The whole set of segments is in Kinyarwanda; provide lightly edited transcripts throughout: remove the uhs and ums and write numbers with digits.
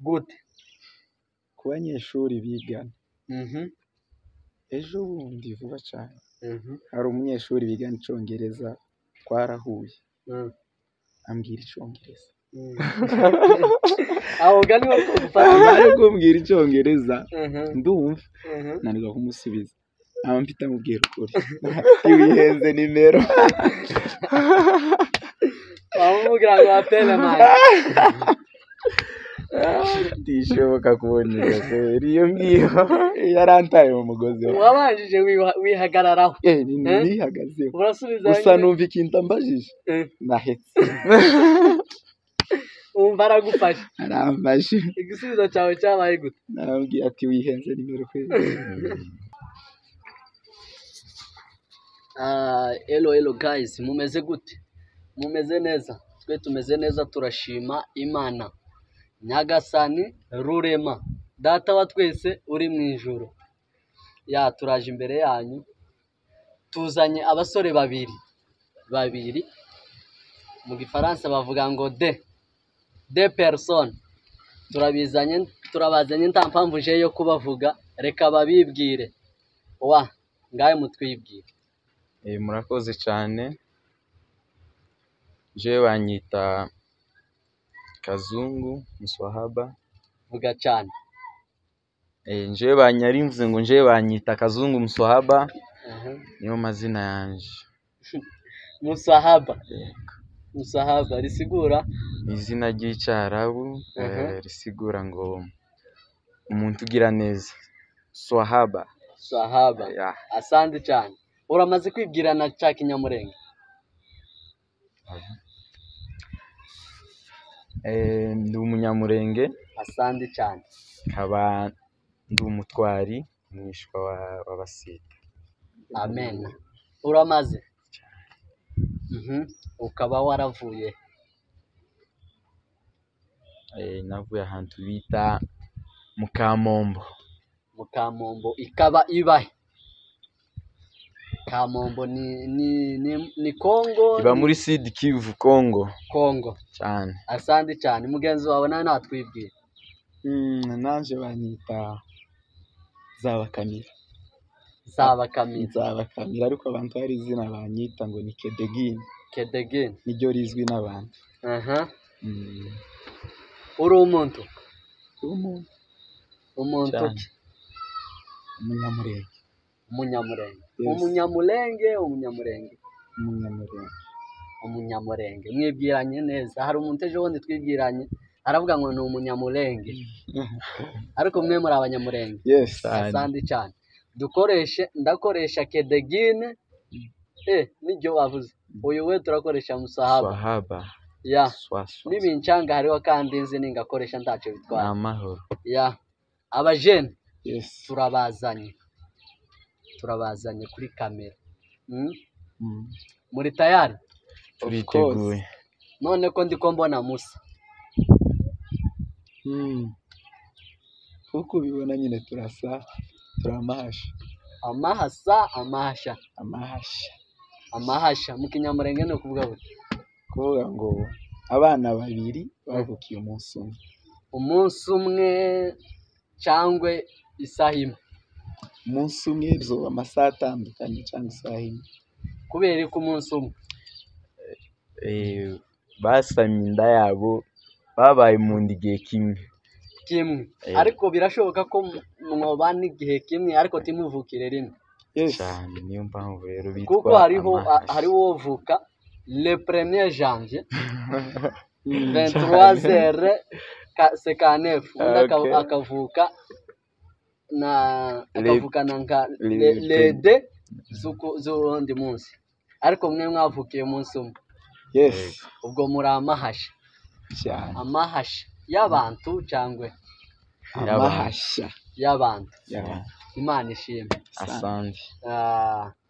gute ku banyeshuri bigana mhm ejo bundi vuba cyane mhm hari umunyeshuri bigana icyongereza twarahuye mhm ambwira icyongereza aho gani wo kufata ari kumbwira icyongereza mhm ndumva mhm nanirwa kumusubiza aba mfite amubwira ukuri wihenze nimero wamubwira ngo apele mani ndishoboka kubonera kweri iyo ngiyo yarantaye mu mugozi wabanjije wihagararaho nihagazeho urasubiza gusa numva ikintu ambajije nahetse umva aragufashe arambaje igisubizo cyawe cyabaye gute narambwiye ati wihenze nimero kweri hello guys mumeze gute mumeze neza twe tumeze neza turashima Imana Nyagasani Rurema data wa twese uri mu ijuru turaje imbere yanyu tuzanye abasore babiri mu gifaransa bavuga ngo de personnes turabazanye nta mpamvu je yo kubavuga reka babibwire ngaye mutwibwire murakoze cyane je banyita Kazungu Muswahaba vuga cyane nje banyarimvuze ngo nje banyita Kazungu Muswahaba niyo mazina yanje Musahaba risigura izina ry'icyarabu risigura ngo umuntu ugira neza Swahaba asante cyane uramaze kwibwirana cya Kinyamurenge ndi umunyamurenge asante cyane nkaba ndi umutwari mwishwa w'abasita amen uramaze ukaba waravuye navuye ahantu bita Mukamombo ikaba ibahe Kamombo ni Kongo iba muri Sud Kivu Kongo cyane asante cyane mugenzi wawe nawe natwibwira nanje banyita Zabakamira ariko abantu hari izina banyita ngo ni Kedegin niryo rizwi n'abantu uri umuntu umunyamurenge mwibwiranye neza hari umuntu ejo bundi twibwiranye aravuga ngo ni umunyamurenge ariko mwe muri abanyamurenge asante cyane ndakoresha Kedegine niryo wavuze uyu we turakoresha Musahaba n'ibincanga hariho kandi nzi ningakoresha ntacyo bitwara amahoro abajene turabazanye kuri kamera muri tayari turiteguye none ko ndiko mbona Musa uko ubibona nyine turasa amahasha mu Kinyamurenge no kuvuga ngo abana babiri bavukiye umunsi umwe cyangwa isaha imwe umunsi umwe zoba amasaha atandukanye cyangwa isaha imwe kubera ko umunsi umwe basamye inda yabo babaye mu nda igihe kimwe ariko birashoboka ko mwobana igihe kimwe ariko timuvukire rimwe cyane niyo mpamvu rero bitwa kuko hariho uvuka le 1er janvier 23h59 undi akavukana nka lede z'undi munsi ariko mwe mwavukiye umunsi umwe ubwo muri amahasha y'abantu cyangwa y'abantu Imana ishimwe asante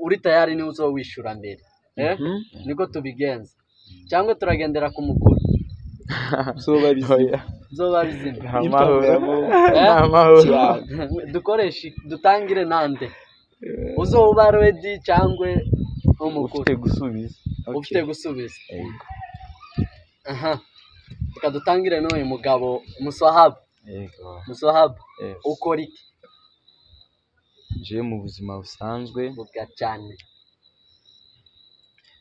uri tayari niwe uzowishura mbere niko tubigenza cyangwa turagendera ku mukuru zoba bizima dutangire nande uzoba ready cyangwa umukuru ufite gusubiza reka dutangire n'uyu mugabo Muswahaba Yego. Musohaba Yes. ukora iki? Je mu buzima busanzwe Vuga cyane.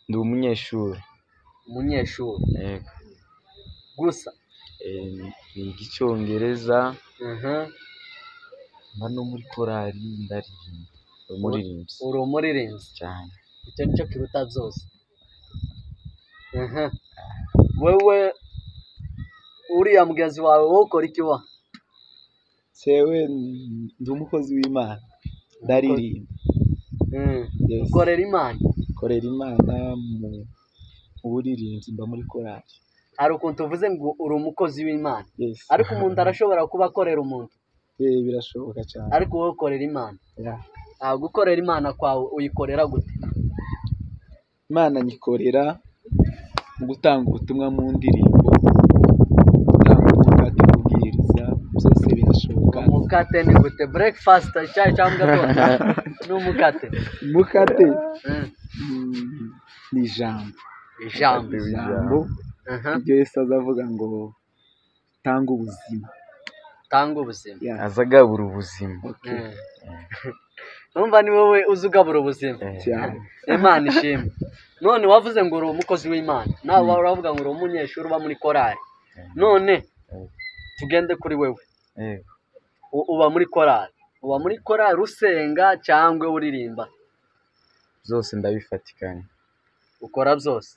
ndi umunyeshuri. Yego. Gusa niga Icyongereza. Mhm. Mba no muri korali ndaririmba. Umuririmbyi. Uri umuririmbyi cyane. icyo nicyo kiruta byose. Wewe uriya mugenzi wawe wowe ukora iki wa? Sewe ndi umukozi w'Imana ndaririmba. Yes. Ukorera Imana? Korera Imana mu buririmbyi, mba muri korali. Hari ukuntu uvuze ngo uri umukozi w'Imana. Yes. Ariko umuntu arashobora kuba akorera umuntu. Birashoboka cyane. Ariko wowe ukorera Imana. Gukorera Imana kwawe uyikorera gute? Imana nyikorera mu gutanga ubutumwa mu ndirimbo, gutanga umukate, kubwiriza, byose birashoboka. Umukate ni gute? Breakfast icyayi cyangwa gatondo? Ni umukate. Umukate ni ijambo. Ibyo Yesu azavuga ngo tanga ubuzima. Azagabura ubuzima. Numva ni wowe uzi ugabura ubuzima. Imana ishimwe. None wavuze ngo uri umukozi w'Imana, nawe uravuga ngo uri umunyeshuri uba muri korali. None tugende kuri wewe. Uba muri korali usenga cyangwa uririmba? Byose ndabifatikanya. Ukora byose?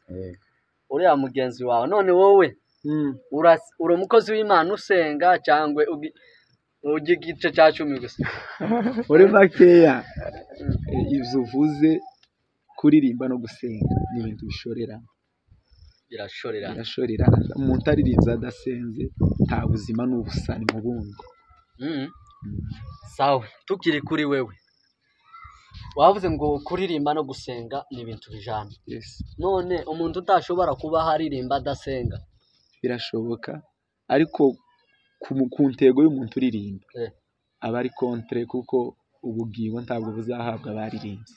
Uriya mugenzi wawe none wowe uri umukozi w'Imana usenga cyangwa ujya igice cya 10 gusa? Uri makeya. Ibyo uvuze kuririmba no gusenga ni ibintu bishorerana. Birashorerana. Umuntu aririmba adasenze nta buzima n'ubusa ni mu bundi. Sawa, tukiri kuri wewe. Wavuze ngo kuririmba no gusenga ni ibintu bijana. Yes. None umuntu utashobora kuba haririmba adasenga? Birashoboka, ariko ku ntego y'umuntu uririmba aba ari kontre, kuko ubugingo ntabwo buzahabwa abaririmbyi.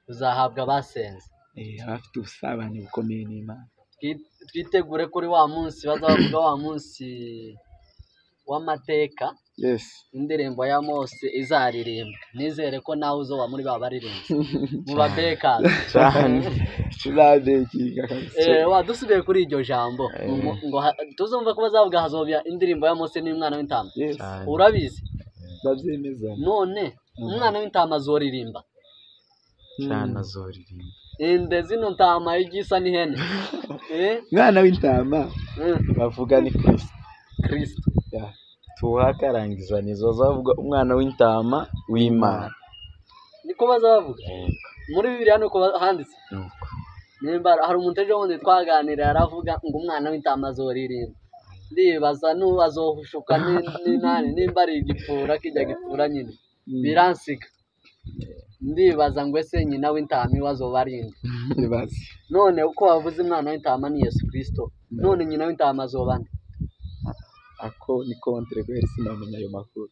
Buzahabwa abasenze. Abafite ubusabane bukomeye n'Imana. Twitegure kuri wa munsi bazavuga, wa munsi w'amateka. Yes. Indirimbo ya Mose izaririmba. Nizere ko nawe uzoba muri ba baririmbyi. Mu babekazi. Wadusubiye kuri iryo jambo ngo tuzumva ko bazavuga hazobya indirimbo ya Mose n'umwana w'intama. Yes. Urabizi? Babyemeza. None umwana w'intama azoririmba? Cyane azoririmba. Inde zino ntama y'igisa n'ihene. Umwana w'intama bavuga ni Kristo. Tuhakarangizanizo bazavuga umwana w'intama w'Imana. Niko bazavuga? Muri Bibiliya nuko handitse? Nuko. Nimba hari umuntu ejo wundi twaganira aravuga ngo umwana w'intama azoririmba. Ndibaza azohushuka n'inani nimba ari igipfura kijya gipfura nyine. Biransiga. Ndibaza ngo ese nyina w'intama iwazoba arinde. Ndibaza. None uko wavuze umwana w'intama ni Yesu Kristo. None nyina w'intama azoba nde? Ako ni kontre kweri sinamenya ayo makuru.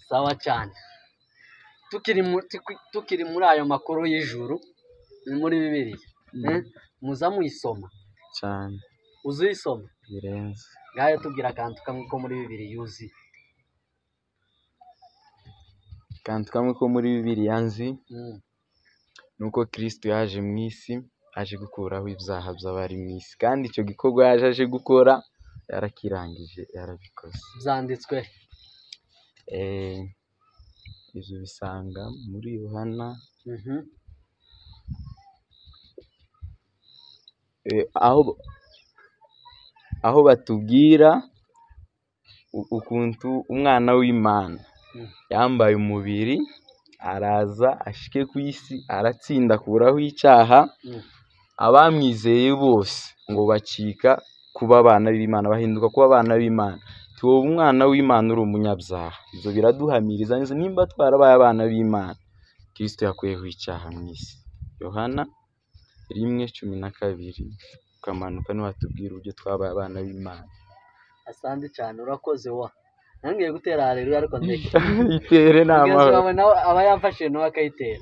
Sawa cyane. Tukiri muri ayo makuru y'ijuru ni muri Bibiliya. Muza muyisoma cyane. Uzuyisoma? Birenze. Ngayo tubwira akantu kamwe ko muri Bibiliya yuzi. Akantu kamwe ko muri Bibiliya nzi nuko Kristo yaje mu isi, aje gukuraho ibyaha by'abari mu isi, kandi icyo gikorwa yaje gukora yarakirangije, yarabikoze. Byanditswe ibyo bisanga muri Yohana. Aho batubwira ukuntu umwana w'Imana yambaye umubiri, araza ashike ku isi, aratsinda, akuraho icyaha, abamwizeye bose ngo bacika kuba abana b'Imana, bahinduka kuba abana b'Imana. Tuwo umwana w'Imana uri umunyabyaha. Ibyo biraduhamiriza neza nimba twarabaye abana b'Imana. Kristo yakuyeho icyaha mu isi. Yohana 1:12 ukamanuka niho batubwira uburyo twabaye abana b'Imana. Asante cyane, urakoze wa. nangiye gutera haleluya ariko ndeke itere mugenzi nama wawe nawe aba yamfashe nawe akayitera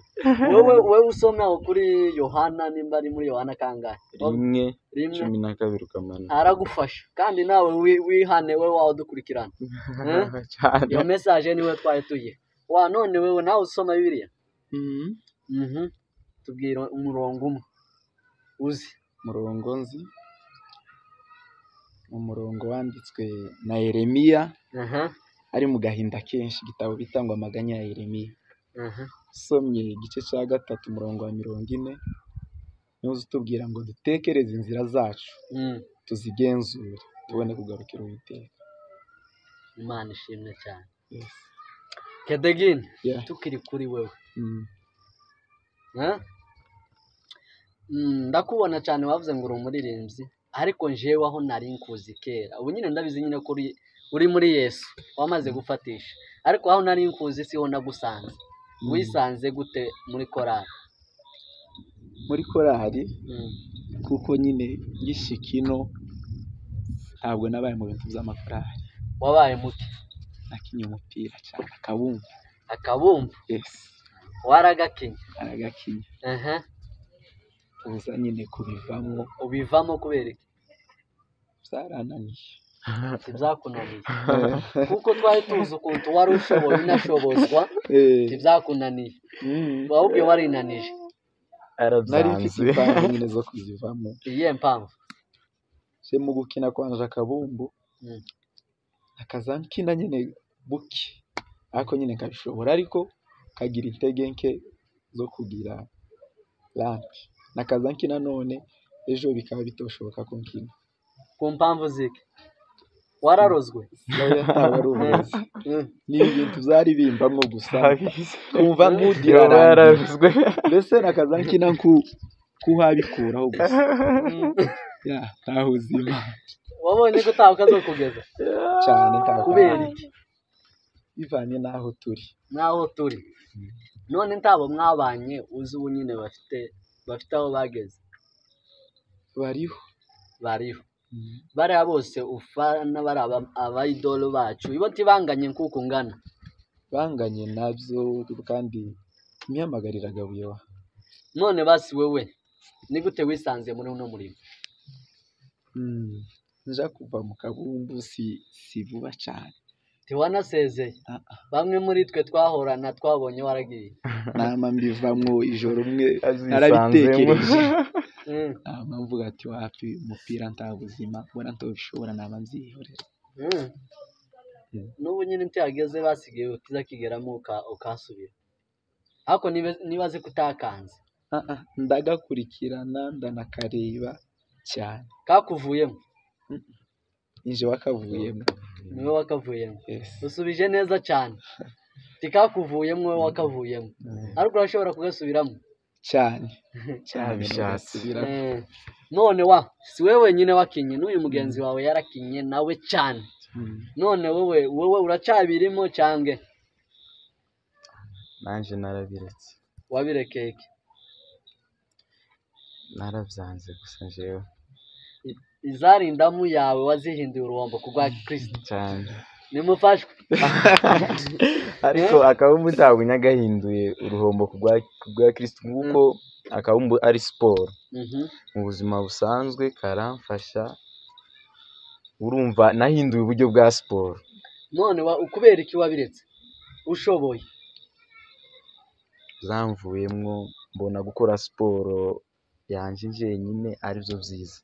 wowe usoma kuri Yohana nimba ari muri Yohana kangahe 1:12 ukamana aragufasha kandi nawe wihane we wawe dukurikirana cyane iyo message niwe twaye tuye wa none wewe nawe usoma Bibiliya tubwira umurongo umwe uzi umurongo nzi umurongo wanditswe na Yeremiya ari mu gahinda kenshi igitabo bitangwa amaganya ya Yeremiya somye igice cya 3 umurongo wa 40 niho utubwira ngo dutekereze inzira zacu tuzigenzure tubone kugarukira Uwiteka. Imana ishimwe cyane. Kedegin tukiri kuri wewe ndakubona cyane wavuze ngo uri umuririmbyi ariko njewe aho nari nkuzi kera ubu nyine ndabizi nyine kuri uri muri Yesu wamaze gufatisha ariko aho nari nkuzi siho nagusanze wisanze gute muri korali kuko nyine gishikino ntabwo nabaye mu bintu by'amakorali. Wabaye muke? Nakinye umupira cyane akabumbu yes waragakinye aragakinye uza nyine ubivamo kubera iki? Byarananiye. Ntibyakunaniye kuko twari tuzi ukuntu wari ushoboye unashobozwa ntibyakunaniye ahubwo warinanije. Nari mfite impamvu nyine zo kuzivamo. Iyihe mpamvu? Se mu gukina kwanje akabumbu akaza nkina nyine buke ariko nyine nkabishobora ariko kagira intege nke zo kugira rank nakaza nkina none ejo bikaba bitoshoboka ko nkina. Ku mpamvu zike? Wararozwe? Ni ibintu byari bimbamwo gusa kumva nkudira wararozwe mbese nakaza nkina kuhabikuraho gusa ntaho uzima. Wabonye ko taho kazokugeza cyane kubera iki? Bivanye naho turi none ntabo mwabanye uzi ubu nyine bafite aho bageze? Bariho bariya bose ufana bari abayidolo bacu ibo tibanganye nkuko ngana banganye nabyo kandi imyamagariraga buyewa. None basi wewe ni gute wisanze muri uno murimo? Nja kuva mu kabumbu si vuba cyane. Tiwanasezeye? Bamwe muri twe twahorana twabonye waragiye. Nama mbivamwo ijoro umwe narabitekereje nama mvuga ati wapi umupira ntabuzima mbona ntobishobora nama mbyihorera. N'ubu nyine ntiyageze basigaye ukizakigeramo ukasubira ariko nibaze kutakanze. Ndagakurikirana ndanakareba cyane. Kakuvuyemo? Inje wakavuyemo. Niwe wakavuyemo? Usubije neza cyane. Tikakuvuyemo wowe wakavuyemo ariko urashobora kugasubiramo cyane bishatse. None si wewe nyine wakinye n'uyu mugenzi wawe yarakinye nawe cyane none wowe uracabirimo cyange? Nanje narabiretse. Wabirekeye iki? Narabyanze gusa njewe. Izari indamu yawe wazihinduye uruhombo kubwa Kristo cyane. Nimufashwe ariko akabumbu ntabwo nyagahinduye uruhombo kubwa Kristo nguko akabumbu ari siporo mu buzima busanzwe karamfasha urumva nahinduye uburyo bwa siporo. None ukubera iki wabiretse ushoboye? Zamvuyemwo mbona gukora siporo yanje njyenyine ari byo byiza.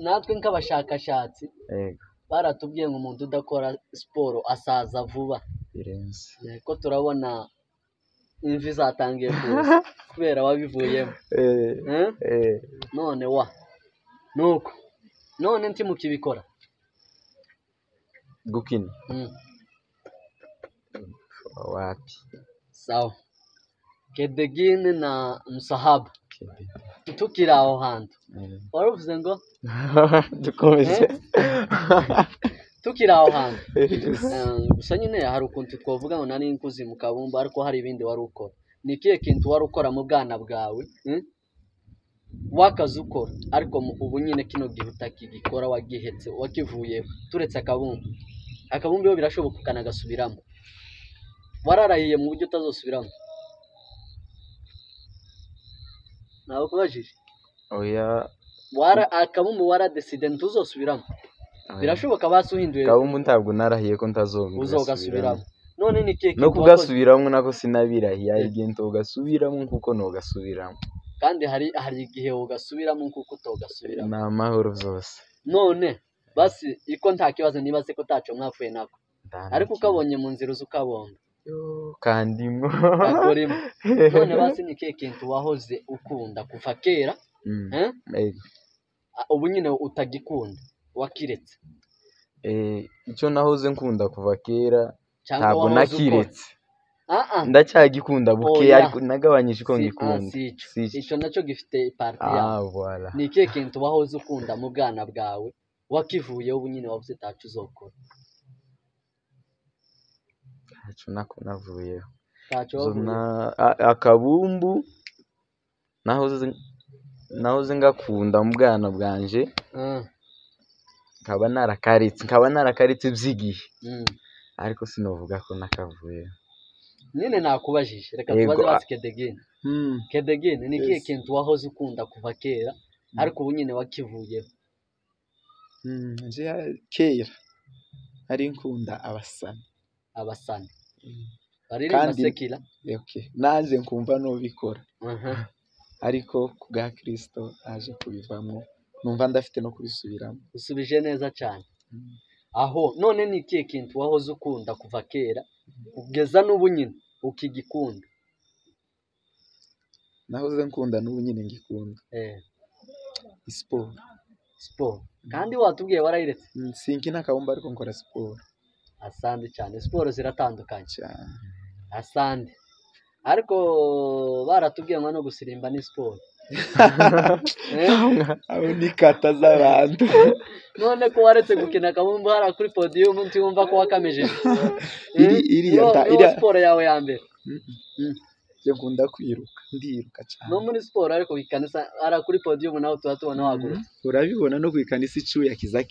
Natwe nk'abashakashatsi baratubwiye ngo umuntu udakora siporo asaza vuba birenze ko turabona imvi zatangiye kuza kubera wabivuyemo. None nuko none ntimukibikora gukina wapi? Sawa. Kedegine na Msahaba tukiri aho hantu waravuze ngo dukomeze tukiri aho hantu gusa nyine hari ukuntu twavuga ngo nari nkuzi mu kabumbu ariko hari ibindi wari ukora. Ni ikihe kintu wari ukora mu bwana bwawe wakazi ukora ariko ubu nyine kino gihe utakigikora wagihetse wakivuye turetse akabumbu? akabumbe yo birashoboka ukanagasubiramo. Wararahiye mu buryo utazosubiramo? Nawe kubajije? Oya. Akabumbe waradeside ntuzosubiramo? Birashoboka basuhinduye. Akabumbe ntabwo narahiye ko ntazongera uzogasubiramo. None ni keke no kugasubiramo nako sinabirahiye, hari igihe ntogasubiramo nkuko nogasubiramo, kandi hari igihe ugasubiramo nkuko utogasubiramo. ni amahoro zose. None basi iko nta kibazo niba se ko taco mwapfuye nako, ariko ukabonye mu nzira uzi ukabonga kandimo akorimo. None basi ni keke wahoze ukunda kuva kera ubu nyine utagikunda wakiretse? Icyo nahoze nkunda kuva kera ntabwo nakiretse, ndacyagikunda buke ariko nagabanyije uko ngikunda. Icyo nacyo gifite parti yawe. Ni keke wahoze ukunda mu bwana bwawe wakivuyeho ubu nyine wavuze tacu uzokora? Tacu nako navuyeho. Akabumbu nahoze ngakunda mu bwana bwanje, nkaba narakaritse byigihe, ariko sinovuga ko nakavuyeho. Nyine nakubajije, reka tubaze basi Kedegine. Kedegine ni kihe kintu wahoze ukunda kuva kera ariko ubu nyine wakivuyeho? Kera ari nkunda abasani baririmba sekira, naje nkumva nubikora, ariko ku bwa Kristo aje kubivamo, numva ndafite no kubisubiramo. Usubije neza cyane. Aho none ni ikihe kintu wahoze ukunda kuva kera ugeza n'ubu nyine ukigikunda? Nahoze nkunda n'ubu nyine ngikunda siporo. Kandi watubwiye warayiretse? Sinkina akabumbe ariko nkora siporo. Asante cyane, siporo ziratandukanye cyane. Asante. Ariko baratubwiye ngo no gusirimba ni siporo. Abo ni kata z'abantu. None ko waretse gukina akabumbe hara kuri podium ntiwumva ko wakamejeje? iriya siporo yawe ya mbere. Nkunda kwiruka, ndiruka cyane. No muri siporo ariko wikanisa ara kuri podium nawe turatubona wagurutse. Urabibona no kwikanisa icuya kiza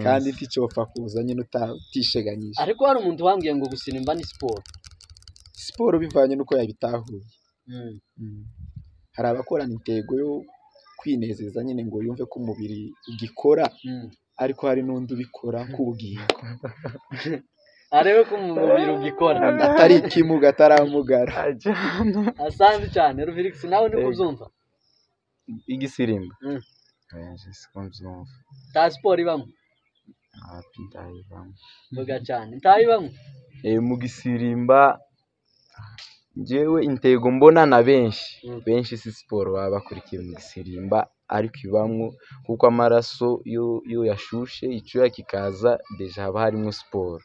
kandi nticopfa kuza nyine utisheganyije. Ariko hari umuntu wambwiye ngo gusirimba ni siporo. Siporo bivanye nuko yabitahuye. Hari abakorana intego yo kwinezeza nyine ngo yumve ko umubiri ugikora, ariko hari n'undi ubikora k'ubugingo. Arebe ko umubiri ugikora atari ikimuga ataramugara. Asante cyane Ruvirix, nawe ndi kubyumva igisirimba. Ta siporo ibamo? Ndayibamo. Vuga cyane. Ntayibamo? Mu gisirimba njyewe intego mbona na benshi si siporo baba bakurikiye mu gisirimba, ariko ibamwo kuko amaraso yo yashushe icyuya kikaza deja haba harimo siporo.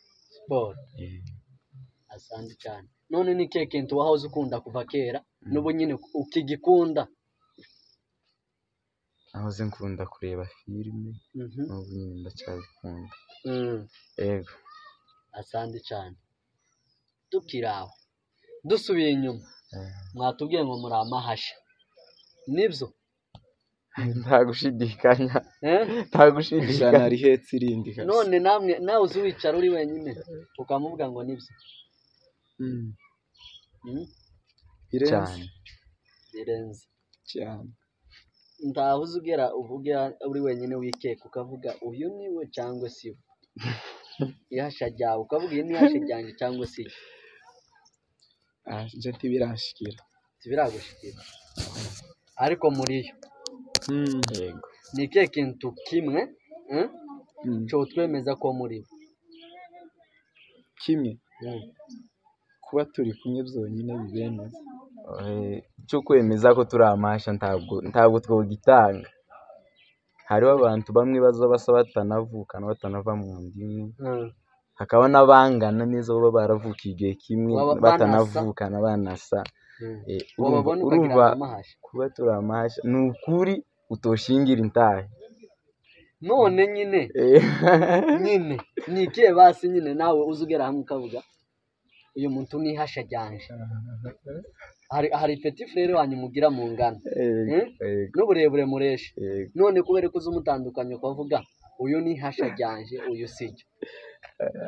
Asante cyane. None ni kihe kintu wahoze ukunda kuva kera n'ubu nyine ukigikunda? Nahoze nkunda kureba filime, n'ubu nyine ndacyabikunda. Yego. Asante cyane. Tukiraho dusubiye inyuma, mwatubwiye ngo muri amahasha, nibyo? Ntagushidikanya. Rihetse irindi. None nawe uzi wicara uri wenyine ukamuvuga ngo nibyo? Birenze cyane. Ntaho uzi uvuga uri wenyine wikeka ukavuga uyu niwe cyangwa si we? Ihasha ryawe ukavuga iyi ni ihasha ryanjye cyangwa si? nje ntibirashikira. Ntibiragushikira ariko muri yo yego ni ikihe kintu kimwe cyo twemeza ko muri bo? Kimwe kuba turi kumwe byonyine bibemeza. Cyo kwemeza ko turi amahasha ntabwo twogitanga. Hariho abantu bamwe baza basa batanavukana batanava mu ndimi, hakaba n'abangana neza baba baravukiye igihe kimwe batanavukana banasa. Urumva kuba turi amahasha ni ukuri utoshingira intahe. None nyine ni ikihe basi nyine nawe uzugera hamwe ukavuga uyu muntu ni ihasha ryanje? Hari petit frere wanyu mugira mu ngano n'uburebure mureshe, none kubera ko uzumutandukanye ukavuga uyu ni hasha ryanje uyu sijyo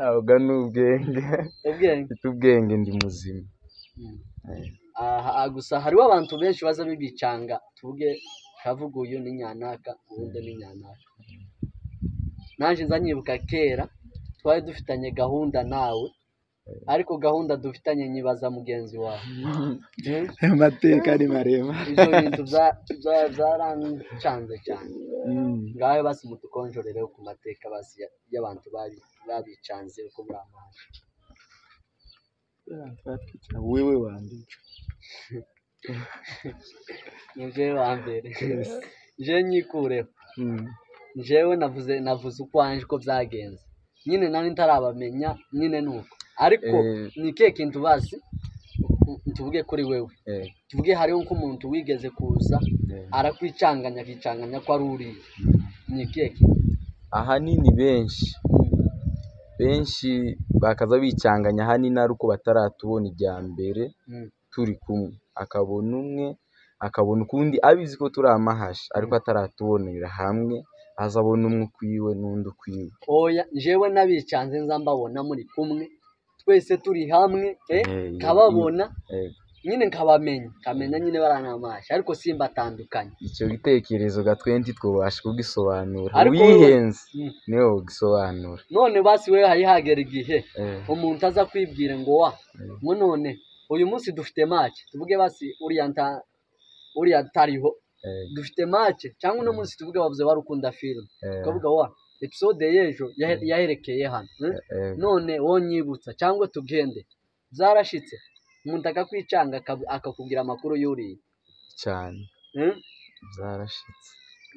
ahubwo n'ubwenge ubwenge ndi muzima. Gusa hariho abantu benshi baza bibicanga tuvuge kavuga uyu ni nyanaka uwundi ni nyanaka. Naje nzanyibuka kera twari dufitanye gahunda nawe ariko gahunda dufitanye nyibaza mugenzi wawe. Amateka ari maremare. Ibyo bintu byarancanze cyane. Ngaho basi mutukonjorere ku mateka basi y'abantu babicanze uko muri amazi. Wewe wandika. Nje wambere. Nje nyikureho. Njewe navuze uko anje ko byagenze. Nyine nari ntarabamenya nyine nuko. Ariko ni kihe kintu basi tuvuge kuri wewe. Tuvuge hariho nk'umuntu wigeze kuza arakwicanganya akicanganya ko ari uriye. Ni kihe? Ahanini benshi bakaza bicanganya ahanini ari uko bataratubona ijya mbere turi kumwe, akabona umwe akabona ukundi abizi ko turi amahasha ariko ataratubonera hamwe, azabona umwe ukwiwe n'undi ukwiwe. Oya njewe nabicanze nza mbabona muri kumwe twese turi hamwe kababona nyine kamenya nyine baranamasha ariko simba atandukanye. Icyo gitekerezo gatwenti twobasha kugisobanura wihenze niho ugisobanura. None basi we hayihagera igihe umuntu aza kwibwira ngo ngo none uyu munsi dufite match tuvuge basi uriya tariho dufite match cyangwa no munsi tuvuge bavuze barukunda film kavuga episode y'ejo yaherekeye hano none wonyibutsa cyangwa tugende zarashitse umuntu akakwicanga akakubwira amakuru yuriye cyane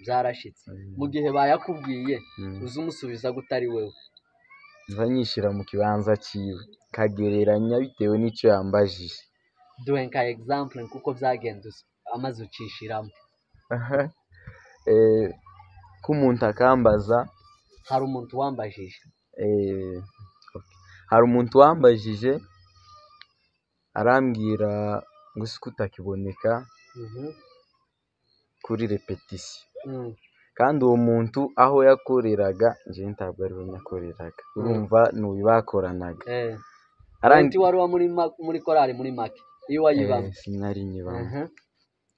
zarashitse mu gihe bayakubwiye uzumusubiza gutari wewe nzanyishira mu kibanza cyiwe kagereranya bitewe n'icyo yambajije. Duhe nka example kuko byagenze amaze ucishiramo. Ko umuntu akambaza hari umuntu wambajije hari umuntu wambajije arambwira ngo utakiboneka kuri repetition kandi uwo muntu aho yakoreraga nje ntabwo ari we yakoreraga urumva n'ubibakoranaga aranti wari wa muri korali muri make iyo wayibamo sinari nyibamo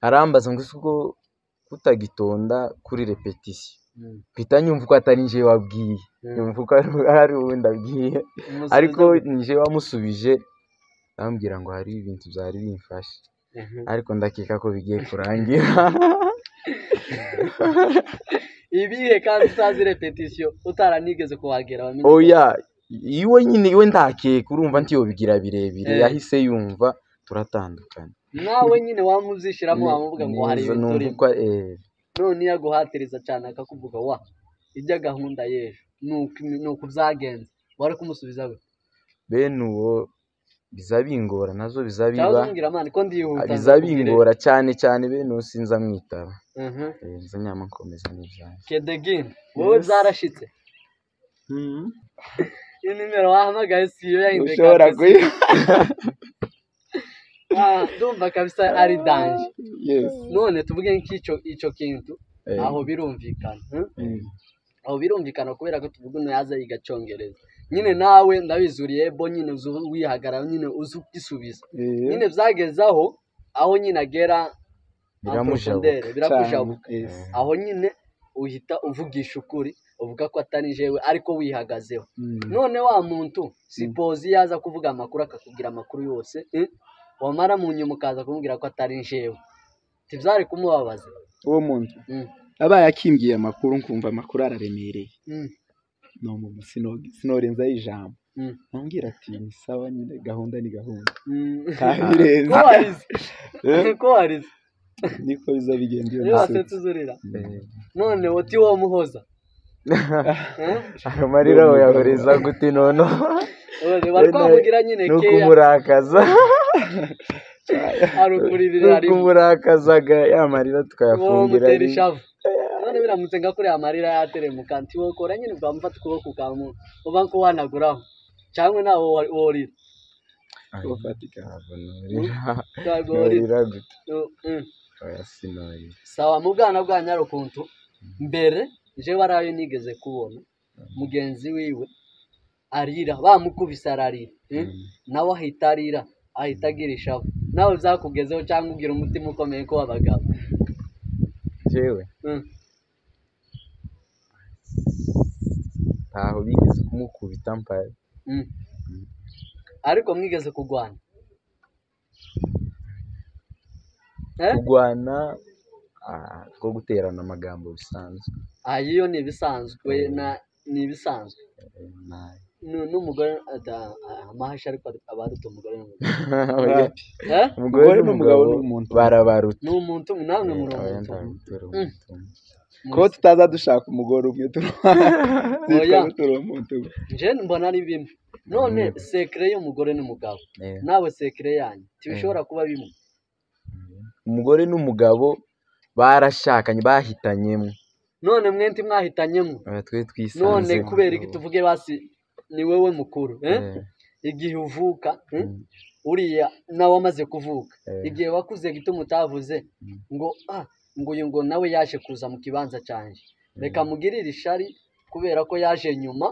arambaza ngo uko utagitonda kuri repetition mpita nyumva ko atari nje wabwiye nyumva ko ari uwundi abwiye ariko nje wamusubije ambwira ngo hari ibintu byari bimfashe ariko ndakeka ko bigiye kurangira. Ibihe kandi utazi repetition utaranigeze kuhagera wamenye. Oya iwe ndakeka urumva ntiyo bigira birebire yahise yumva turatandukanye. Nawe nyine wamuzishiramo wamuvuga ngo hari ibintu uri none yaguhatiriza cyane akakuvuga ijya gahunda y'ejo nuko byagenze wari kumusubiza we bene uwo bizabingora nazo bizabiba bizabingora cyane bene uwo sinza mwitaba nza nyama nkomeza n'ibyanjye Kedegin wowe byarashitse inimero wahamagaye siyo yahinduka ushobora kuyiha ndumva kabisa ari danje. None tuvuge nk'icyo kintu aho birumvikana kubera ko tuvuga uno yaza yigacongereza nyine nawe ndabizuriye bo nyine wihagarara nyine uzukisubiza nyine byagezaho aho nyine agera biramushabuka aho nyine uhita uvugisha ukuri uvuga ko atari jewe ariko wihagazeho. None wa muntu suppose yaza kuvuga amakuru akakubwira amakuru yose wamara mu nyuma ukaza kumubwira ko atari jewe tibyari kumubabaza uwo muntu abaye akimbwiye amakuru nkumva amakuru araremereye no mu sinorenza ijambo nambwira ati ni sawa nyine gahunda ni gahunda ko warize niko biza bigenda iyo yose tuzurira none uti wo muhoza amarira yahuriza gute nono bari kwavugira nyine keya nukumurakaza arukuririra ari kumurakazaga yamarira tukayafungira none biramutse ngakuri amarira yateremuka nti wokora nyine bwamufata ukuboko kamu uba ko wanaguraho cyangwa nawo worira ufatika abonurira gute sawa mu bwana bwa Nyarukuntu mbere je warayo nigeze kubona mugenzi wiwe arira bamukubise ararira nawe ahita arira ahita agira ishavu nawe uzakugezeho cyangwa ugira umutima ukomeye ko wabagabo jewe ntaho bigeze kumukubita mpaye ariko mwigeze kugwana kugwana ko guterana amagambo bisanzwe iyo ni ibisanzwe n'ibisanzwe n'umugore amahasha ariko abaruta umugore umugore n'umugabo n'umuntu barabaruta n'umuntu namwe muri umuntu ko tutaza dushaka umugore umwe turi umuntu nje mbona ari bimwe none sekre y'umugore n'umugabo nawe sekre yanyu tibishobora kuba bimwe umugore n'umugabo barashakanye bahitanyemo none mwenti mwahitanyemo twe twisanze none kubera iki tuvuge basi ni wewe mukuru igihe uvuka uriya nawe amaze kuvuka igihe wakuze gituma utavuze ngo ngo uyu ngo nawe yaje kuza mu kibanza cyanjye reka mugirire ishari kubera ko yaje nyuma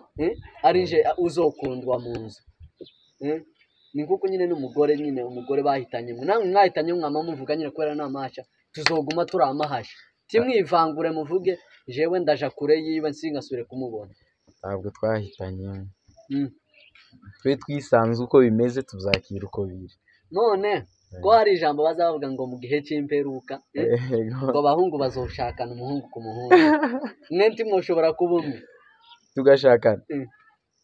ari nje uzokundwa mu nzu ni kuko nyine n'umugore nyine umugore bahitanye namwe mwahitanye mwama muvuga nyine kubera n'amahasha tuzoguma turi amahasha timwivangure muvuge jewe ndaja kure yiwe nsingasubire kumubona ntabwo twahitanye twe twisanze uko bimeze tuzakira uko biri none ko hari ijambo bazavuga ngo mu gihe cy'imperuka ngo abahungu bazoshakana umuhungu ku muhungu mwenti mwoshobora kuba umwe tugashakana